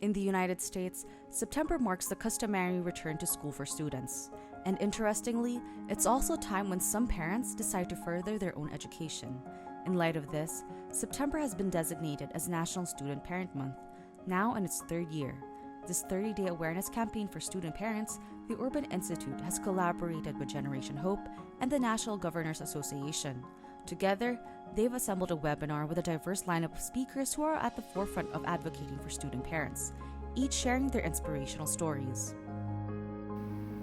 In the United States, September marks the customary return to school for students. And interestingly, it's also a time when some parents decide to further their own education. In light of this, September has been designated as National Student Parent Month, now in its third year. This 30-day awareness campaign for student parents, the Urban Institute has collaborated with Generation Hope and the National Governors Association. Together, they've assembled a webinar with a diverse lineup of speakers who are at the forefront of advocating for student parents, each sharing their inspirational stories.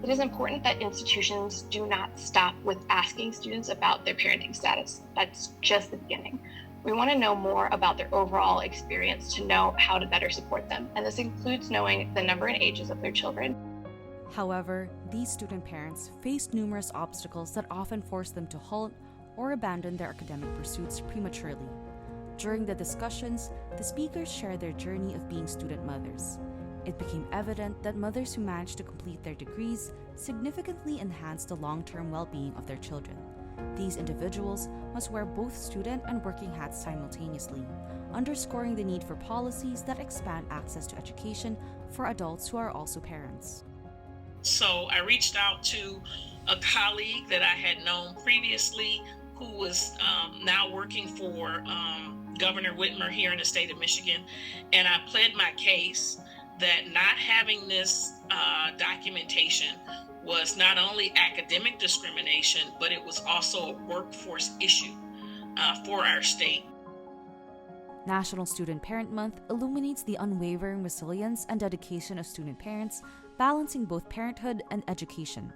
It is important that institutions do not stop with asking students about their parenting status. That's just the beginning. We want to know more about their overall experience to know how to better support them, and this includes knowing the number and ages of their children. However, these student parents face numerous obstacles that often force them to halt or abandon their academic pursuits prematurely. During the discussions, the speakers shared their journey of being student mothers. It became evident that mothers who managed to complete their degrees significantly enhanced the long-term well-being of their children. These individuals must wear both student and working hats simultaneously, underscoring the need for policies that expand access to education for adults who are also parents. So I reached out to a colleague that I had known previously who was now working for Governor Whitmer here in the state of Michigan, and I pled my case that not having this documentation was not only academic discrimination, but it was also a workforce issue for our state. National Student Parent Month illuminates the unwavering resilience and dedication of student parents, balancing both parenthood and education.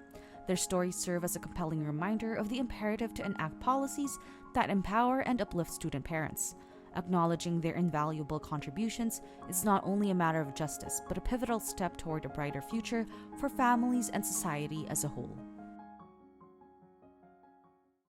Their stories serve as a compelling reminder of the imperative to enact policies that empower and uplift student parents. Acknowledging their invaluable contributions is not only a matter of justice, but a pivotal step toward a brighter future for families and society as a whole.